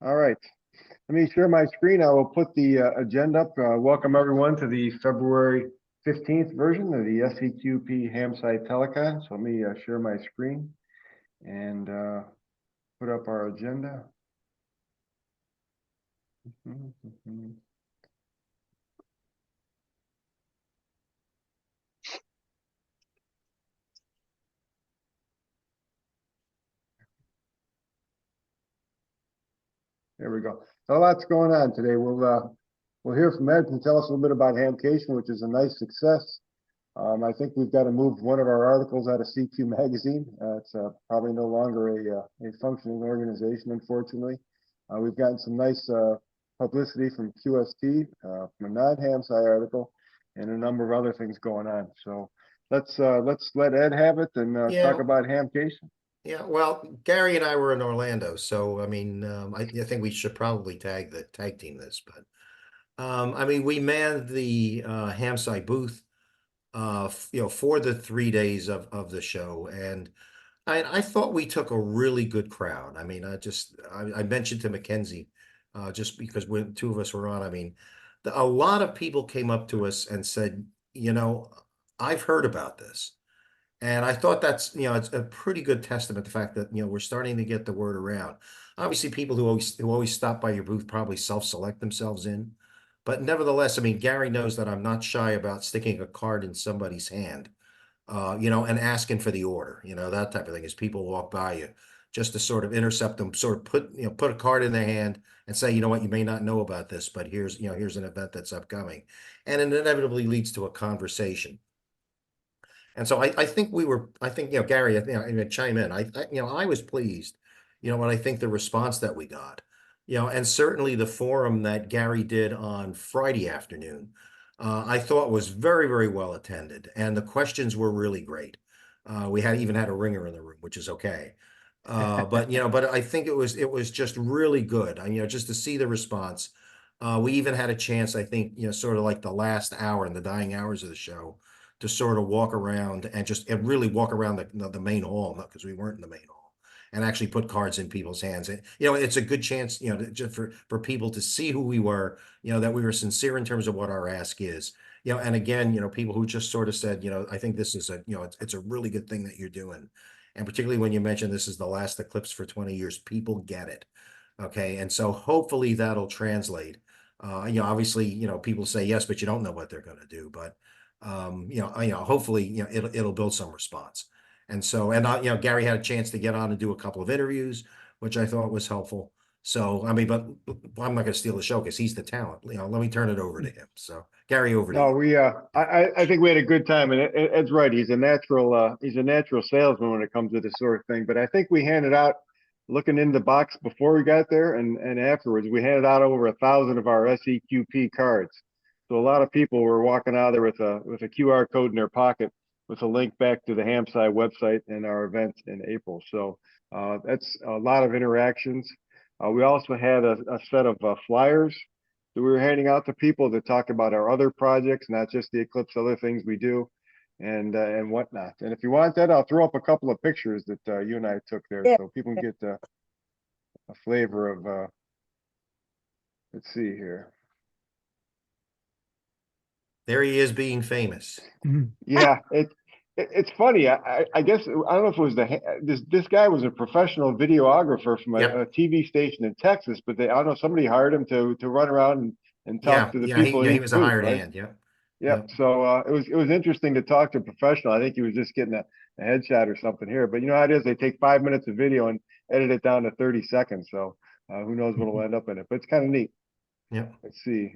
All right. Let me share my screen. I will put the agenda up. Welcome everyone to the February 15th version of the SEQP ham site Telecon. So let me share my screen and put up our agenda. There we go. So a lot's going on today. We'll hear from Ed and tell us a little bit about Hamcation, which is a nice success. I think we've got to move one of our articles out of CQ magazine. It's probably no longer a functioning organization, unfortunately. We've gotten some nice publicity from QST, from a non-Hamsci article, and a number of other things going on. So let's let Ed have it and talk Yeah, about Hamcation. yeah. Well, Gary and I were in Orlando, so I mean, I think we should probably tag team this, but I mean, we manned the Hamsci booth, for the 3 days of the show, and I thought we took a really good crowd. I mean, I mentioned to Mackenzie, just because when two of us were on, I mean, a lot of people came up to us and said, I've heard about this. And I thought it's a pretty good testament to the fact that, we're starting to get the word around. Obviously, people who always stop by your booth probably self-select themselves in. But nevertheless, I mean, Gary knows that I'm not shy about sticking a card in somebody's hand, and asking for the order, that type of thing as people walk by you, just to sort of intercept them, sort of put a card in their hand and say, you know what, you may not know about this, but here's an event that's upcoming. And it inevitably leads to a conversation. And so I think Gary, chime in. I was pleased, when I think the response that we got, and certainly the forum that Gary did on Friday afternoon, I thought was very, very well attended. And the questions were really great. We even had a ringer in the room, which is okay. But I think it was just really good. Just to see the response. We even had a chance, I think, sort of like the last hour and the dying hours of the show, to sort of walk around and really walk around the main hall, not because we weren't in the main hall, and actually put cards in people's hands. It's a good chance, just for people to see who we were, that we were sincere in terms of what our ask is. And again, people who just sort of said, I think this is it's a really good thing that you're doing. And particularly when you mentioned this is the last eclipse for 20 years, people get it. Okay. And so hopefully that'll translate. Obviously, people say yes, but you don't know what they're going to do. But hopefully, it'll build some response. And so, Gary had a chance to get on and do a couple of interviews, which I thought was helpful. So, I mean, but I'm not going to steal the show because he's the talent. Let me turn it over to him. So, Gary, over to No, you. I think we had a good time, and Ed's right. He's a natural salesman when it comes to this sort of thing. But I think we handed out, looking in the box before we got there and afterwards, we handed out over 1,000 of our SEQP cards. So a lot of people were walking out of there with a QR code in their pocket with a link back to the Hamsci website and our event in April. So that's a lot of interactions. We also had a set of flyers that we were handing out to people to talk about our other projects, not just the Eclipse, other things we do and whatnot. And if you want that, I'll throw up a couple of pictures that you and I took there, so people can get a flavor of. Let's see here. There he is being famous. Yeah, it's funny. I guess I don't know if it was this guy was a professional videographer from a Yep. TV station in Texas, but I don't know, somebody hired him to run around and talk Yeah. to the Yeah. people in He each was a booth, hired right? hand. Yep. Yep. Yep. So it was interesting to talk to a professional. I think he was just getting a headshot or something here. But you know how it is. They take 5 minutes of video and edit it down to 30 seconds. So who knows what'll end up in it. But it's kind of neat. Yep. Let's see.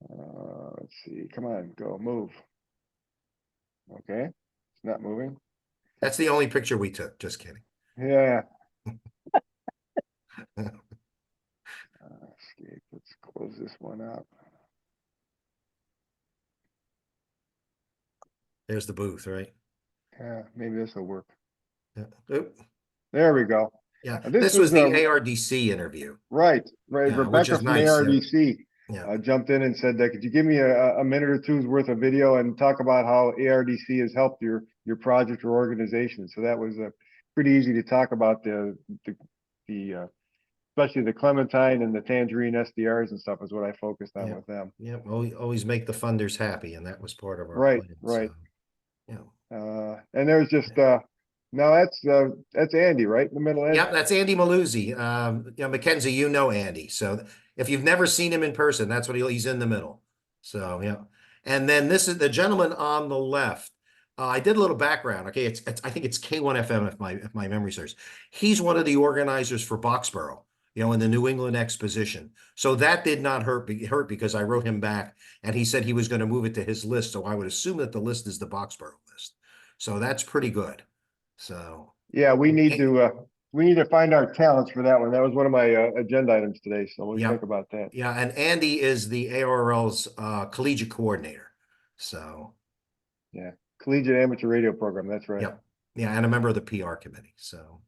Let's see. Come on, go move. Okay. It's not moving. That's the only picture we took. Just kidding. Yeah. Escape. Let's close this one up. There's the booth, right? Yeah, maybe this will work. Yeah. Oop. There we go. Yeah. This This was was the ARDC interview. right. Yeah, which Rebecca is from nice. Yeah. ARDC Yeah. jumped in and said that, could you give me a minute or two's worth of video and talk about how ARDC has helped your project or organization? So that was pretty easy to talk about the especially the clementine and the tangerine SDRs and stuff is what I focused on Yeah. with them. Yep, always make the funders happy, and that was part of our Right, plan, right. so, yeah. And there's just, now that's Andy, right? In the middle, Ed? Yep, that's Andy Maluzzi. Mackenzie, you know Andy. So if you've never seen him in person, that's what he's in the middle. So, yeah. And then this is the gentleman on the left. I did a little background. Okay, I think it's K1FM if my memory serves. He's one of the organizers for Boxborough, in the New England Exposition. So that did not hurt because I wrote him back and he said he was going to move it to his list. So I would assume that the list is the Boxborough list. So that's pretty good. So Yeah, we need to find our talents for that one. That was one of my agenda items today, so we'll yeah. think about that. Yeah, and Andy is the ARL's collegiate coordinator. So, Yeah, collegiate amateur radio program. That's right. yep. Yeah, and a member of the PR committee. So,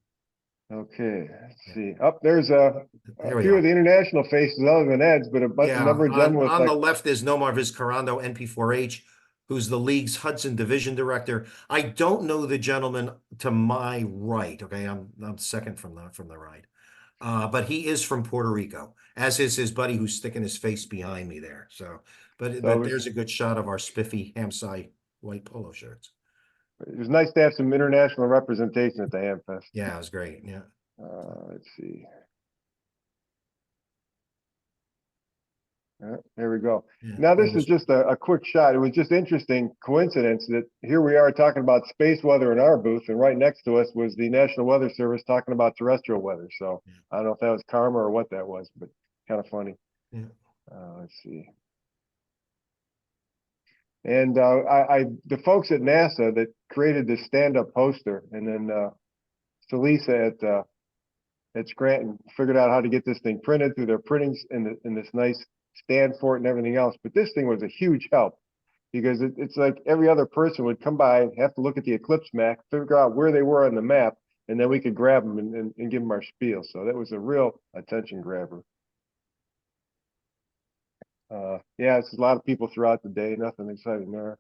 Okay, let's yeah. see. Up there's a There we few go. of the international faces other than Ed's, but a Yeah, number of gentlemen with on like, the left is Nomar Vizcarrando, NP4H, who's the league's Hudson Division Director. I don't know the gentleman to my right. Okay, I'm second from the right. But he is from Puerto Rico, as is his buddy who's sticking his face behind me there. So, but so there's a good shot of our spiffy Hamsai white polo shirts. it was nice to have some international representation at the Hamfest. Yeah, it was great. Yeah. Let's see. There we go. Yeah. Now, this is just a quick shot. It was just interesting coincidence that here we are talking about space weather in our booth, and right next to us was the National Weather Service talking about terrestrial weather. So I don't know if that was karma or what that was, but kind of funny. Yeah. Let's see. And the folks at NASA that created this stand-up poster, and then Salisa at Scranton figured out how to get this thing printed through their printings in this nice stand for it and everything else. But this thing was a huge help because it's like every other person would come by, have to look at the Eclipse map, figure out where they were on the map, and then we could grab them and give them our spiel. So that was a real attention grabber. Yeah, it's a lot of people throughout the day, nothing exciting there.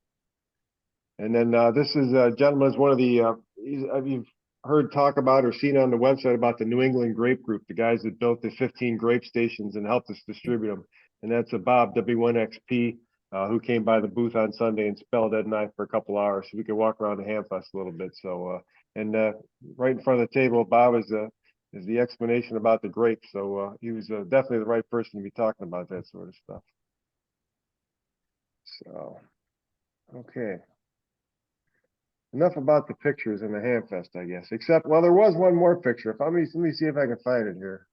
And then this is a gentleman, is one of the, you've heard talk about or seen on the website about the New England Grape Group, the guys that built the 15 grape stations and helped us distribute them. And that's a Bob W1XP who came by the booth on Sunday and spelled Ed and I for a couple hours so we could walk around the Hamfest a little bit. So, and right in front of the table, Bob is the explanation about the grapes. So he was definitely the right person to be talking about that sort of stuff. So, okay. Enough about the pictures in the Hamfest, I guess. Except, well, there was one more picture. Let me see if I can find it here.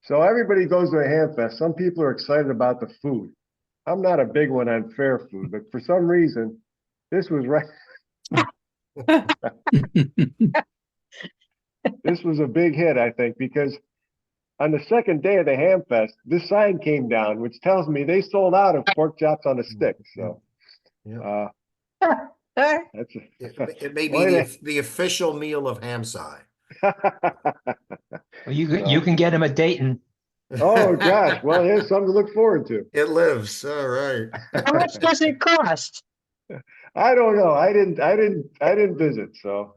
So everybody goes to a Hamfest. Some people are excited about the food. I'm not a big one on fair food, but for some reason, this was right. This was a big hit, I think, because on the second day of the Hamfest, this sign came down, which tells me they sold out of pork chops on a stick. So, Yeah. that's it may be the official meal of Hamsai. Well, you can get him a Dayton. Oh gosh, well, here's something to look forward to. It lives. All right. How much does it cost? I don't know. I didn't visit. So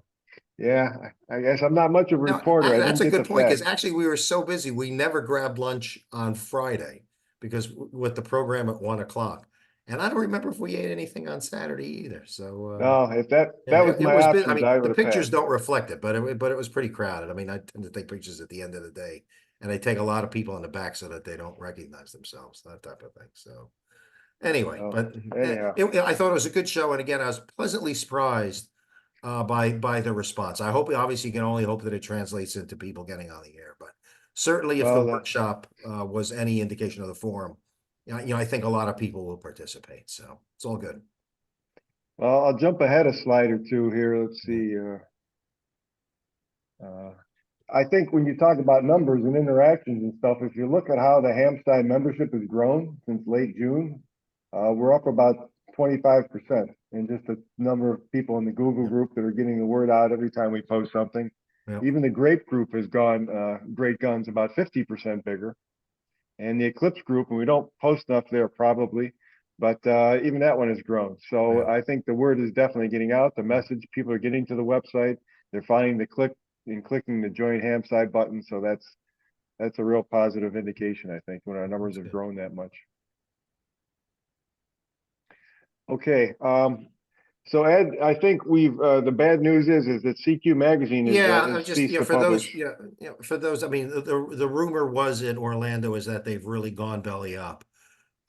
yeah, I guess I'm not much of a reporter. I That's didn't a get good the point because facts. actually we were so busy we never grabbed lunch on Friday because with the program at 1 o'clock, and I don't remember if we ate anything on Saturday either. So No, if that was it my was options, I mean, I the would have pictures passed. don't reflect it, but it was pretty crowded. I mean, I tend to take pictures at the end of the day, and I take a lot of people in the back so that they don't recognize themselves, that type of thing. So anyway, Oh, but anyhow. I thought it was a good show, and again, I was pleasantly surprised by the response. I hope, obviously, you can only hope that it translates into people getting on the air, but certainly if the Well, workshop was any indication of the forum, I think a lot of people will participate. So it's all good. well, I'll jump ahead a slide or two here. Let's see. I think when you talk about numbers and interactions and stuff, if you look at how the Hamstein membership has grown since late June, we're up about 25% in just the number of people in the Google group that are getting the word out every time we post something. Yep. Even the Grape group has gone great guns, about 50% bigger. And the Eclipse group, and we don't post enough there probably, but even that one has grown. So Yeah. I think the word is definitely getting out. The message, people are getting to the website. They're finding the click and clicking the join Hamside button. So that's a real positive indication, I think, when our numbers That's have good. grown that much. Okay, so Ed, I think the bad news is that CQ magazine Yeah, is I'm just, ceased to for those, publish. for those, I mean, the rumor was in Orlando is that they've really gone belly up.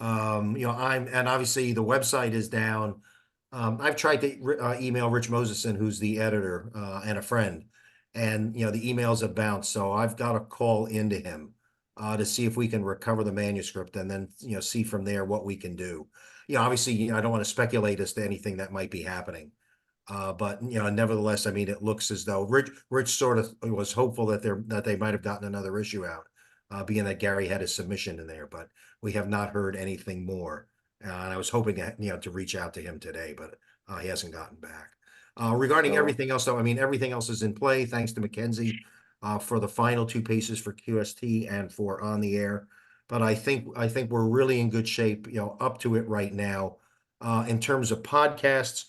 And obviously the website is down. I've tried to email Rich Moseson, who's the editor, and a friend, and the emails have bounced. So I've got to call into him to see if we can recover the manuscript, and then see from there what we can do. Obviously, I don't want to speculate as to anything that might be happening. But nevertheless, I mean, it looks as though Rich sort of was hopeful that they might have gotten another issue out, being that Gary had a submission in there, but we have not heard anything more. And I was hoping to reach out to him today, but he hasn't gotten back. Regarding So everything else, though, I mean, everything else is in play, thanks to Mackenzie, for the final two pieces for QST and for On the Air. But I think we're really in good shape, up to it right now. In terms of podcasts,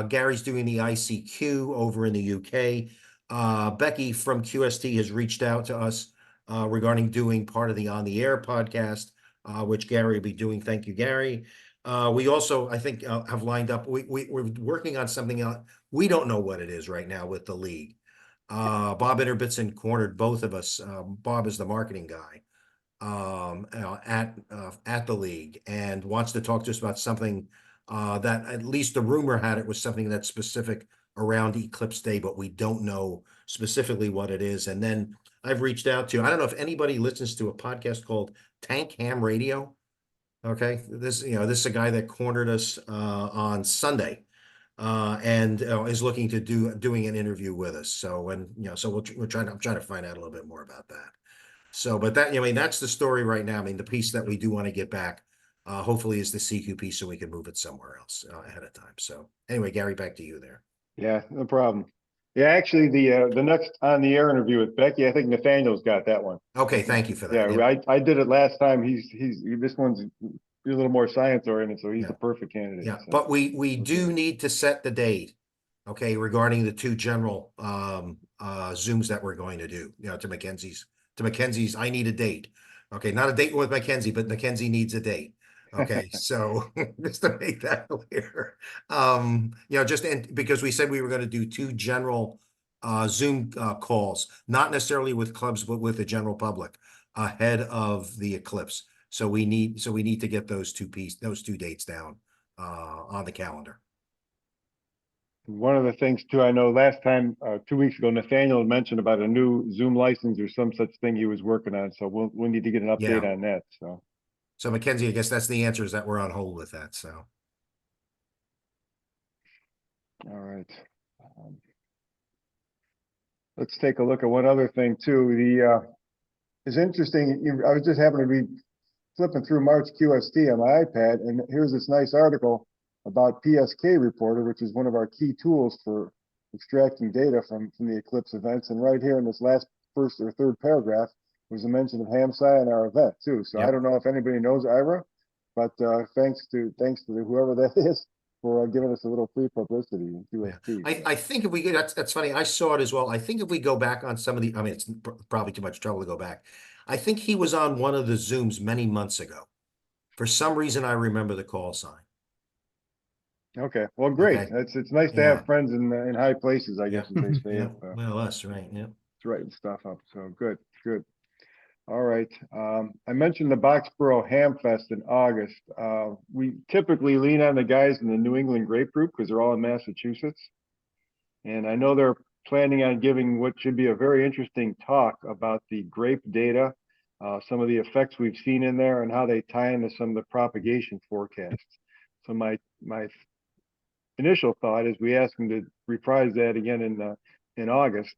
Gary's doing the ICQ over in the UK. Becky from QST has reached out to us regarding doing part of the On the Air podcast, which Gary will be doing. Thank you, Gary. We also, I think, have lined up. We're working on something else. We don't know what it is right now with the league. Bob Interbitson cornered both of us. Bob is the marketing guy at the league and wants to talk to us about something that at least the rumor had it was something that's specific around Eclipse Day, but we don't know specifically what it is. And then I've reached out to, I don't know if anybody listens to a podcast called Tank Ham Radio. Okay, this is a guy that cornered us on Sunday. And is looking to doing an interview with us. So I'm trying to find out a little bit more about that. So, but that, I mean, that's the story right now. I mean, the piece that we do want to get back, hopefully is the CQP so we can move it somewhere else ahead of time. So anyway, Gary, back to you there. yeah, no problem. Yeah, actually, the next On the Air interview with Becky, I think Nathaniel's got that one. Okay, thank you for that. Yeah, I did it last time. This one's a little more science oriented, so he's the perfect candidate. Yeah, So. but we do need to set the date, okay, regarding the two general Zooms that we're going to do, to Mackenzie's, I need a date. Okay, not a date with Mackenzie, but Mackenzie needs a date. Okay, so just to make that clear. Because we said we were going to do two general Zoom calls, not necessarily with clubs, but with the general public ahead of the eclipse. So we need to get those two dates down on the calendar. One of the things too, I know last time, 2 weeks ago, Nathaniel had mentioned about a new Zoom license or some such thing he was working on. So we'll need to get an update on that. So Mackenzie, I guess that's the answer, is that we're on hold with that. So. All right. Let's take a look at one other thing too. It's interesting. I was just happening to be flipping through March QST on my iPad, and here's this nice article about PSK Reporter, which is one of our key tools for extracting data from the Eclipse events. And right here in this last first or third paragraph was a mention of HamSci and our event too. So I don't know if anybody knows Ira, but thanks to whoever that is for giving us a little free publicity in QST. I think if we get, that's funny. I saw it as well. I think if we go back on some of the, I mean, it's probably too much trouble to go back. I think he was on one of the Zooms many months ago. For some reason, I remember the call sign. Okay, well, great. Okay. It's nice to have friends in high places, I guess, as they say. Yeah. Well, us, right? Yeah. It's writing stuff up. So good. All right. I mentioned the Boxborough Ham Fest in August. We typically lean on the guys in the New England Grape Group because they're all in Massachusetts. And I know they're planning on giving what should be a very interesting talk about the grape data, some of the effects we've seen in there, and how they tie into some of the propagation forecasts. So my initial thought is we ask them to reprise that again in August,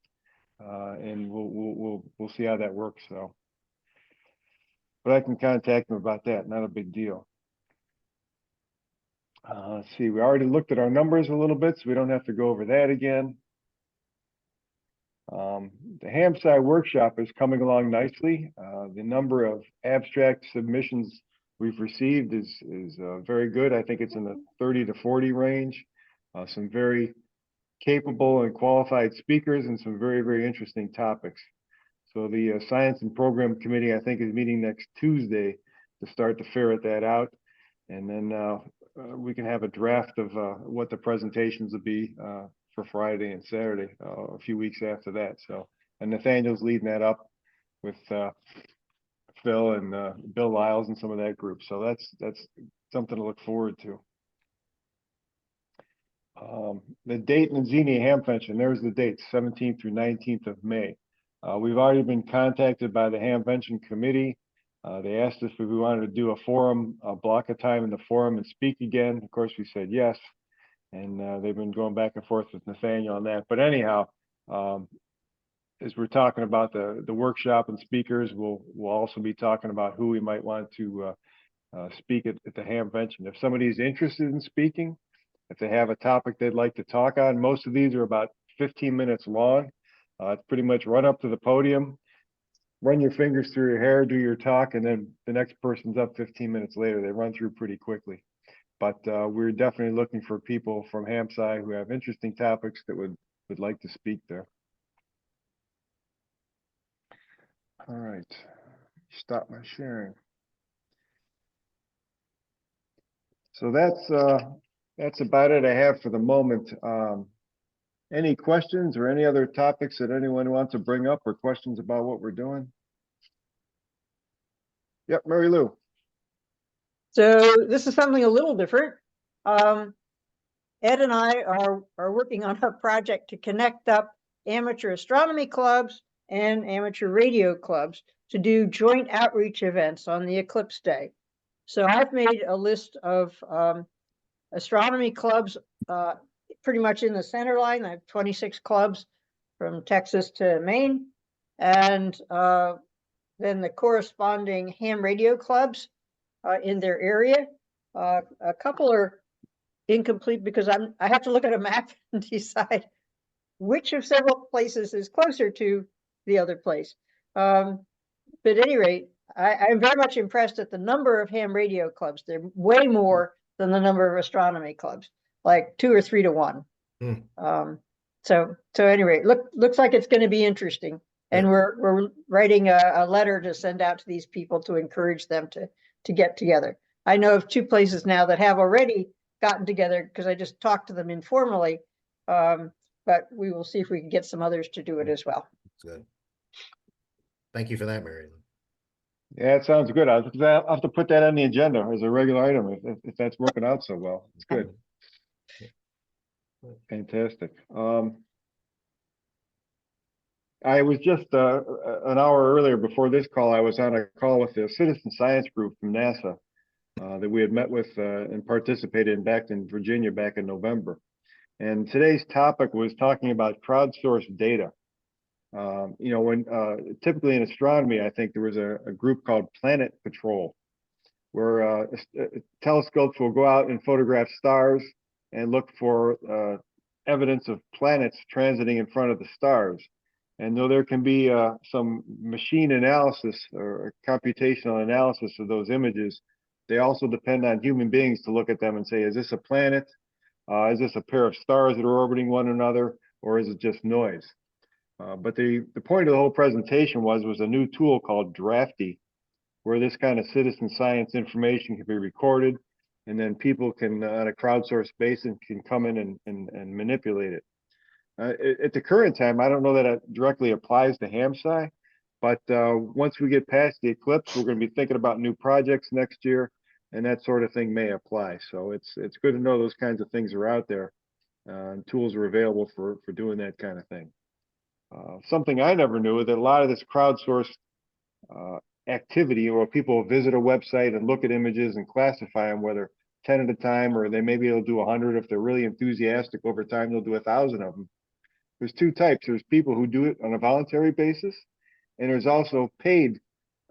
and we'll see how that works. So, but I can contact them about that. Not a big deal. Let's see. We already looked at our numbers a little bit, so we don't have to go over that again. The HamSci workshop is coming along nicely. The number of abstract submissions we've received is very good. I think it's in the 30 to 40 range. Some very capable and qualified speakers and some very, very interesting topics. So the Science and Program Committee, I think, is meeting next Tuesday to start to ferret that out. And then we can have a draft of what the presentations will be for Friday and Saturday, a few weeks after that. So, and Nathaniel's leading that up with Phil and Bill Lyles and some of that group. So that's something to look forward to. The Dayton and Xenia Hamvention, there's the date, 17th through 19th of May. We've already been contacted by the Hamvention Committee. They asked us if we wanted to do a forum, a block of time in the forum and speak again. Of course, we said yes. And they've been going back and forth with Nathaniel on that. But anyhow, as we're talking about the workshop and speakers, we'll also be talking about who we might want to speak at the Hamvention. If somebody's interested in speaking, if they have a topic they'd like to talk on, most of these are about 15 minutes long. It's pretty much run up to the podium, run your fingers through your hair, do your talk, and then the next person's up 15 minutes later. They run through pretty quickly. But we're definitely looking for people from HamSci who have interesting topics that would like to speak there. All right, stop my sharing. So that's about it I have for the moment. Any questions or any other topics that anyone wants to bring up or questions about what we're doing? Yep, Mary Lou. So this is something a little different. Ed and I are working on a project to connect up amateur astronomy clubs and amateur radio clubs to do joint outreach events on the Eclipse Day. So I've made a list of astronomy clubs pretty much in the center line. I have 26 clubs from Texas to Maine, and then the corresponding ham radio clubs in their area. A couple are incomplete because I have to look at a map and decide which of several places is closer to the other place. But at any rate, I'm very much impressed at the number of ham radio clubs. They're way more than the number of astronomy clubs, like 2 or 3 to 1. So anyway, looks like it's going to be interesting. And we're writing a letter to send out to these people to encourage them to get together. I know of 2 places now that have already gotten together because I just talked to them informally. But we will see if we can get some others to do it as well. Good. Thank you for that, Mary Lou. Yeah, it sounds good. I'll have to put that on the agenda as a regular item if that's working out so well. It's good. Fantastic. I was just an hour earlier before this call, I was on a call with the citizen science group from NASA that we had met with and participated in back in Virginia back in November. And today's topic was talking about crowdsourced data. You know, when typically in astronomy, I think there was a group called Planet Patrol, where telescopes will go out and photograph stars and look for evidence of planets transiting in front of the stars. And though there can be some machine analysis or computational analysis of those images, they also depend on human beings to look at them and say, is this a planet? Is this a pair of stars that are orbiting one another? Or is it just noise? But the point of the whole presentation was a new tool called Drafty, where this kind of citizen science information can be recorded, and then people can, on a crowdsourced basis, can come in and manipulate it. At the current time, I don't know that it directly applies to HamSci, but once we get past the Eclipse, we're going to be thinking about new projects next year, and that sort of thing may apply. So it's good to know those kinds of things are out there, and tools are available for doing that kind of thing. Something I never knew is that a lot of this crowdsourced activity, or people visit a website and look at images and classify them, whether 10 at a time, or maybe they'll do 100. If they're really enthusiastic over time, they'll do 1,000 of them. There's 2 types. There's people who do it on a voluntary basis, and there's also paid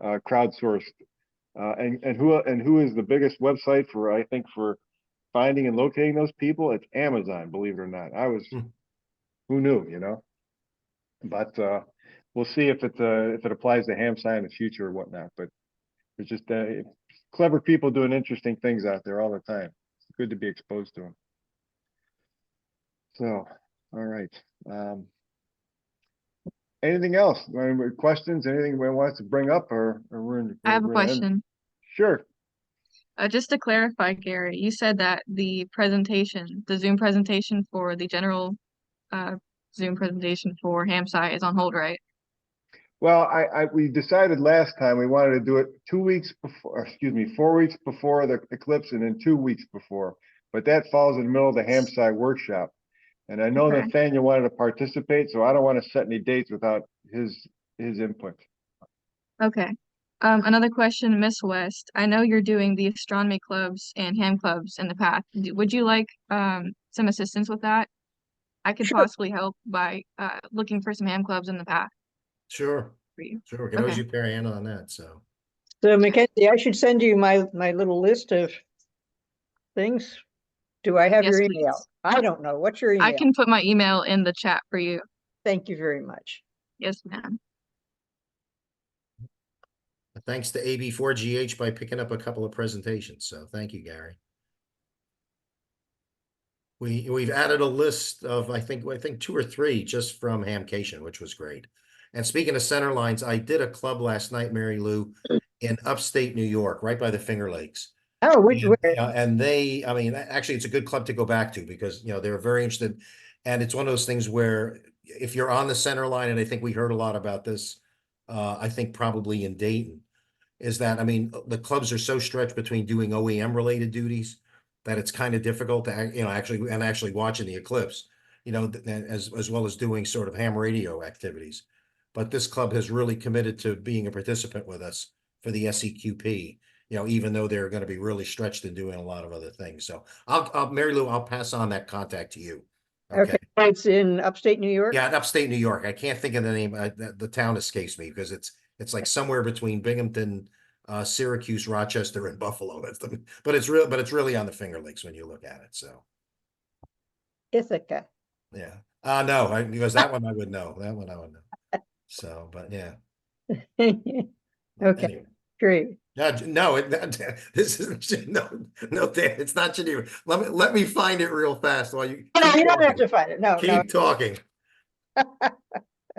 crowdsourced. And who is the biggest website for, I think, for finding and locating those people? It's Amazon, believe it or not. Who knew, you know? But we'll see if it applies to HamSci in the future or whatnot. But it's just clever people doing interesting things out there all the time. It's good to be exposed to them. So, all right. Anything else? Any questions? Anything anyone wants to bring up, or I have a we're gonna end? question. Sure. Just to clarify, Gary, you said that the Zoom presentation for the general Zoom presentation for Hamsci is on hold, right? Well, we decided last time we wanted to do it 2 weeks before, or excuse me, 4 weeks before the eclipse and then 2 weeks before. But that falls in the middle of the Hamsci workshop. And I know Okay. Nathaniel wanted to participate, so I don't want to set any dates without his input. Okay. Another question, Miss West. I know you're doing the astronomy clubs and ham clubs in the path. Would you like some assistance with that? I could Sure. possibly help by looking for some ham clubs in the path Sure, for you. sure. We can always Okay. use Perry Ann on that, so. So Mackenzie, I should send you my little list of things. Do I have Yes, your please. email? I don't know. What's your email? I can put my email in the chat for you. Thank you very much. Yes, ma'am. Thanks to AB4GH by picking up a couple of presentations. So thank you, Gary. We've added a list of, I think 2 or 3 just from Hamcation, which was great. And speaking of center lines, I did a club last night, Mary Lou, in upstate New York, right by the Finger Lakes. Oh, which And, where? and they, I mean, actually, it's a good club to go back to because, you know, they're very interested. And it's one of those things where if you're on the center line, and I think we heard a lot about this, I think probably in Dayton, is that, I mean, the clubs are so stretched between doing OEM related duties that it's kind of difficult to, you know, actually watching the eclipse, you know, as well as doing sort of ham radio activities. But this club has really committed to being a participant with us for the SEQP, you know, even though they're going to be really stretched in doing a lot of other things. So Mary Lou, I'll pass on that contact to you. Okay, it's in upstate New York. Yeah, in upstate New York. I can't think of the name. The town escapes me because it's like somewhere between Binghamton, Syracuse, Rochester, and Buffalo. But it's really on the Finger Lakes when you look at it. So Ithaca. yeah. No, because that one I would know. That one I would know. So, but yeah. Okay, Anyway. great. No, this isn't no, Dan, it's not Geneva. Let me find it real fast while you No, keep you don't have talking. to find it. No, no. Keep talking.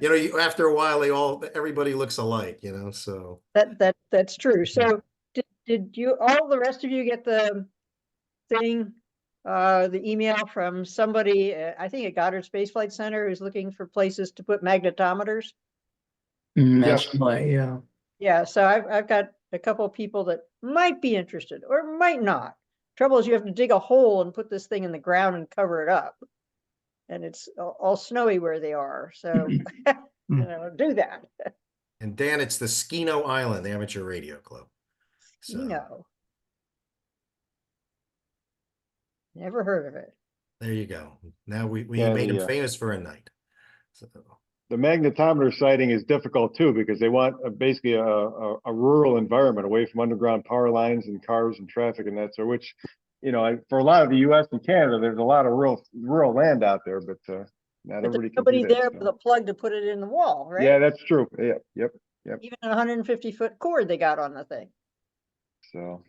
You know, after a while, everybody looks alike, you know, so. That's true. So did you, all the rest of you get the thing, the email from somebody, I think at Goddard Space Flight Center, who's looking for places to put magnetometers? Yes. Yeah. Yeah, so I've got a couple of people that might be interested or might not. Trouble is you have to dig a hole and put this thing in the ground and cover it up. And it's all snowy where they are, so do that. And Dan, it's the Skino Island Amateur Radio Club. So, You know. Never heard of it. there you go. Now we Yeah, made him famous for a night. So. The magnetometer sighting is difficult too, because they want basically a rural environment away from underground power lines and cars and traffic and that sort, which, you know, for a lot of the US and Canada, there's a lot of rural land out there, but not But everybody there's can do nobody that. there So. with a plug to put it in the wall, right? Yeah, that's true. Yeah, yep. Even a 150-foot cord they got on the thing. So.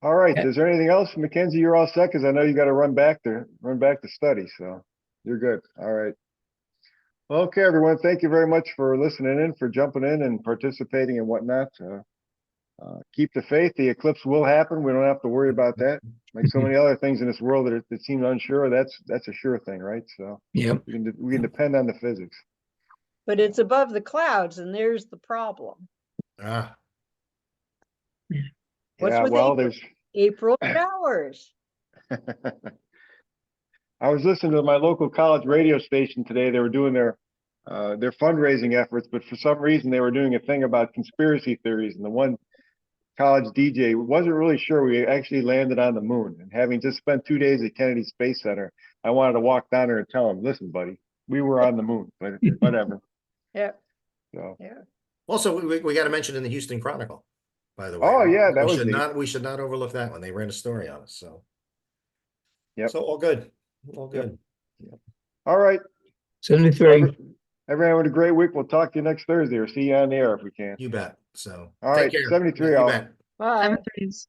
All right. Is there anything else, Mackenzie? You're all set because I know you got to run back to study. So you're good. All right. Okay, everyone. Thank you very much for listening in, for jumping in and participating and whatnot. Keep the faith. The eclipse will happen. We don't have to worry about that. Like so many other things in this world that seem unsure, that's a sure thing, right? So Yep. we can depend on the physics. But it's above the clouds, and there's the problem. Ah, What's Yeah, with well, April? there's. April showers. I was listening to my local college radio station today. They were doing their fundraising efforts, but for some reason they were doing a thing about conspiracy theories. And the one college DJ wasn't really sure we actually landed on the moon. And having just spent 2 days at Kennedy Space Center, I wanted to walk down there and tell him, "Listen, buddy, we were on the moon, but whatever." Yeah. So. Yeah. also, we got to mention in the Houston Chronicle, by the way. Oh yeah, that was neat. We should not overlook that one. They ran a story on us. So. Yep. So all good. All good. Yep. All right. 73. Everyone have a great week. We'll talk to you next Thursday or see you on the air if we can. You bet. So All take right, care. 73 You all. bet. Bye. 7:30s.